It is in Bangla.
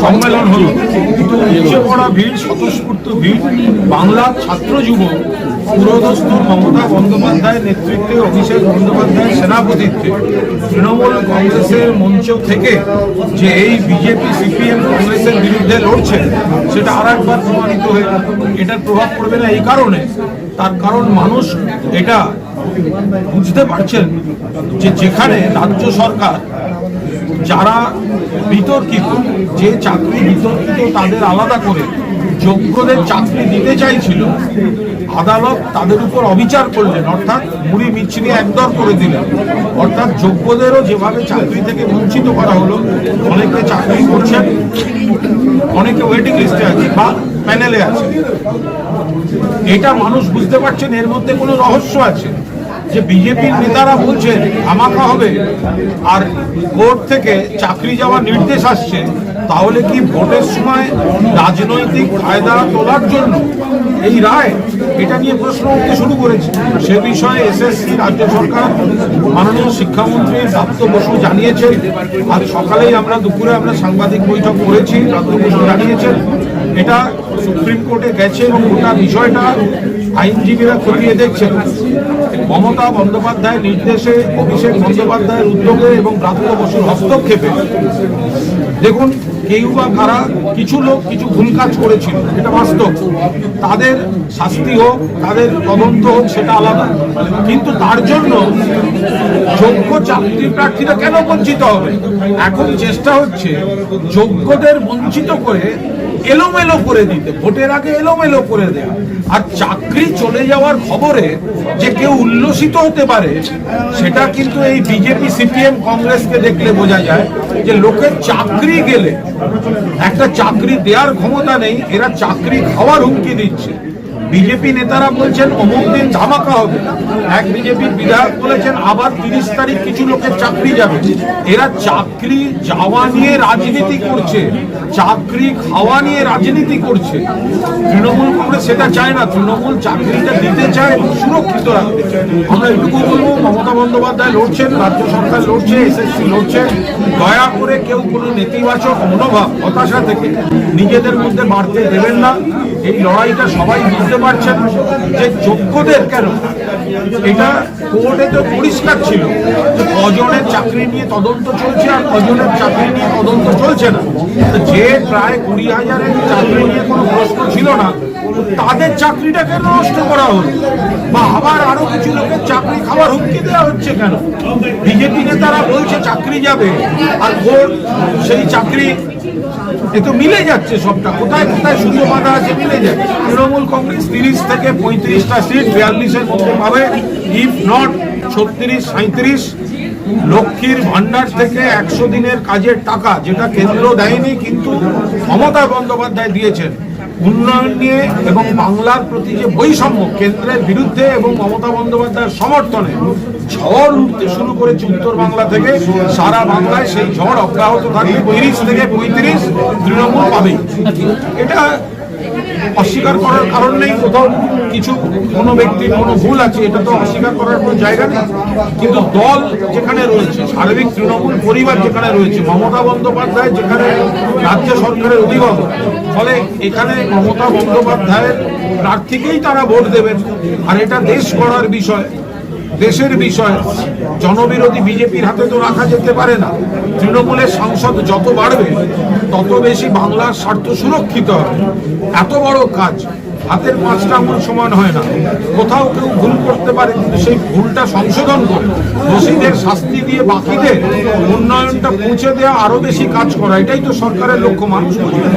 সম্মেলন হলো, উপচে পড়া ভিড়, স্বতঃস্ফূর্ত ভিড়, বাংলার ছাত্র যুব পুরোদস্তুর মমতা বন্দ্যোপাধ্যায়ের নেতৃত্বে, অভিষেক বন্দ্যোপাধ্যায়ের সেনাপতিত্বে তৃণমূল কংগ্রেসের মঞ্চ থেকে যে এই বিজেপি সিপিএম কংগ্রেসের বিরুদ্ধে লড়ছে, সেটা আর একবার প্রমাণিত হয়ে এটার প্রভাব পড়বে না। এই কারণে, তার কারণ মানুষ এটা বুঝতে পারছেন যে যেখানে রাজ্য সরকার যারা বিতর্কিত, যে চাকরি বিতর্কিত তাদের আলাদা করে যোগ্যদের চাকরি দিতে চাইছিল, আদালত তাদের উপর অবিচার করলেন, অর্থাৎ মুড়ি মিছিয়ে একদর করে দিলেন। অর্থাৎ যোগ্যদেরও যেভাবে চাকরি থেকে বঞ্চিত করা হলো, অনেকে চাকরি করছেন, অনেকে ওয়েটিং লিস্টে আছে বা প্যানেলে আছে, এটা মানুষ বুঝতে পারছেন এর মধ্যে কোনো রহস্য আছে। যে বিজেপির নেতারা বলছেন ধামাকা হবে আর কোর্ট থেকে চাকরি যাওয়ার নির্দেশ আসছে, তাহলে কি ভোটের সময় রাজনৈতিক ফায়দা তোলার জন্য এই রায়? এটা নিয়ে প্রশ্ন উঠতে শুরু করেছে। সে বিষয়ে এসএসসি, রাজ্য সরকার, মাননীয় শিক্ষামন্ত্রী প্রাপ্ত বসু জানিয়েছেন। আজ সকালেই দুপুরে আমরা সাংবাদিক বৈঠক করেছি, প্রাপ্ত বসু জানিয়েছেন এটা সুপ্রিম কোর্টে গেছে এবং গোটা বিষয়টা আইনজীবীরা খতিয়ে দেখছেন। মমতা বন্দ্যোপাধ্যায়ের নির্দেশে, অভিষেক বন্দ্যোপাধ্যায়ের উদ্যোগে এবং প্রাপ্ত বসুর হস্তক্ষেপে, দেখুন কেউ বা কারা, কিছু লোক কিছু ভুল কাজ করেছিল, এটা বাস্তব, তাদের শাস্তি হোক, তাদের তদন্ত হোক, সেটা আলাদা। কিন্তু তার জন্য যোগ্য চাকরি প্রার্থীরা কেন বঞ্চিত হবে? এখন চেষ্টা হচ্ছে যোগ্যদের বঞ্চিত করে এলোমেলো করে দিতে, ভোটের আগে এলোমেলো করে দেয়া। আর চাকরি চলে যাওয়ার খবরে যে কেউ উল্লসিত হতে পারে, সেটা কিন্তু এই বিজেপি সিপিএম কংগ্রেসকে দেখলে বোঝা যায় যে লোকের চাকরি গেলে একটা চাকরি দেওয়ার ক্ষমতা নেই, এরা চাকরি খাওয়ার হুমকি দিচ্ছে। বিজেপি নেতারা বলছেন অমুক দিন ধামাকা হবে, এক বিজেপির বিধায়ক বলেছেন আবার 30 তারিখ কিছু লোকের চাকরি যাবে। এরা চাকরি যাওয়া নিয়ে রাজনীতি করছে, চাকরি খাওয়া নিয়ে রাজনীতি করছে। তৃণমূল কংগ্রেস সেটা চায় না, তৃণমূল চাকরিটা দিতে চায়, সুরক্ষিত রাখতে চায়। আমরা এটুকু বলবো, মমতা বন্দ্যোপাধ্যায় লড়ছেন, রাজ্য সরকার লড়ছে, এসএসসি লড়ছে, দয়া করে কেউ কোনো নেতিবাচক মনোভাব, হতাশা থেকে নিজেদের মধ্যে বাড়তে দেবেন না। এই লড়াইটা সবাই বুঝতে পারছেন যে যোগ্যদের কেন, এটা কোর্টে তো পরিষ্কার ছিল যে কজনের চাকরি নিয়ে তদন্ত চলছে আর কজনের চাকরি নিয়ে তদন্ত চলছে না। যে প্রায় 20,000-এর চাকরি নিয়ে কোনো প্রশ্ন ছিল না, তাদের চাকরিটা কেন নষ্ট করা হলো? বা আবার আরো কিছু লোকের চাকরি খাওয়ার হুমকি দেওয়া হচ্ছে কেন? বিজেপি নেতারা বলছে চাকরি যাবে, আর কোর্ট সেই চাকরি এতো মিলে যাচ্ছে, সবটা কোথায় কোথায় সুযোগ বাধা আছে মিলে যাচ্ছে। তৃণমূল কংগ্রেস 30 থেকে 35টা সিট 42-এর মধ্যে পাবে, ইফ নট 36-37। লক্ষ্মীর ভান্ডার থেকে 100 দিনের কাজের টাকা, যেটা কেন্দ্র দেয়নি কিন্তু মমতা বন্দ্যোপাধ্যায় দিয়েছেন, উন্নয়ন নিয়ে এবং বাংলার প্রতি যে বৈষম্য, কেন্দ্রের বিরুদ্ধে এবং মমতা বন্দ্যোপাধ্যায়ের সমর্থনে ঝড় উঠতে শুরু করেছে উত্তর বাংলা থেকে। সারা বাংলায় সেই ঝড় অব্যাহত থাকবে। 30 থেকে 35 তৃণমূল পাবেই, এটা অস্বীকার করার কারণ নেই। কোথাও কিছু কোনো ব্যক্তির কোনো ভুল আছে, এটা তো অস্বীকার করার কোনো জায়গা নেই। কিন্তু দল যেখানে রয়েছে, সার্বিক তৃণমূল পরিবার যেখানে রয়েছে, মমতা বন্দ্যোপাধ্যায় যেখানে রাজ্য সরকারের অভিভাবক, ফলে এখানে মমতা বন্দ্যোপাধ্যায়ের প্রার্থীকেই তারা ভোট দেবেন। আর এটা দেশ গড়ার বিষয়, দেশের বিষয়, জনবিরোধী বিজেপির হাতে তো রাখা যেতে পারে না। তৃণমূলের সংসদ যত বাড়বে তত বেশি বাংলার স্বার্থ সুরক্ষিত হবে। এত বড় কাজ হাতের 5টা আঙুল সমান হয় না, কোথাও কেউ ভুল করতে পারে, কিন্তু সেই ভুলটা সংশোধন করে দোষীদের শাস্তি দিয়ে বাকিদের উন্নয়নটা পৌঁছে দেওয়া, আরো বেশি কাজ করা, এটাই তো সরকারের লক্ষ্য। মানুষ বুঝবে।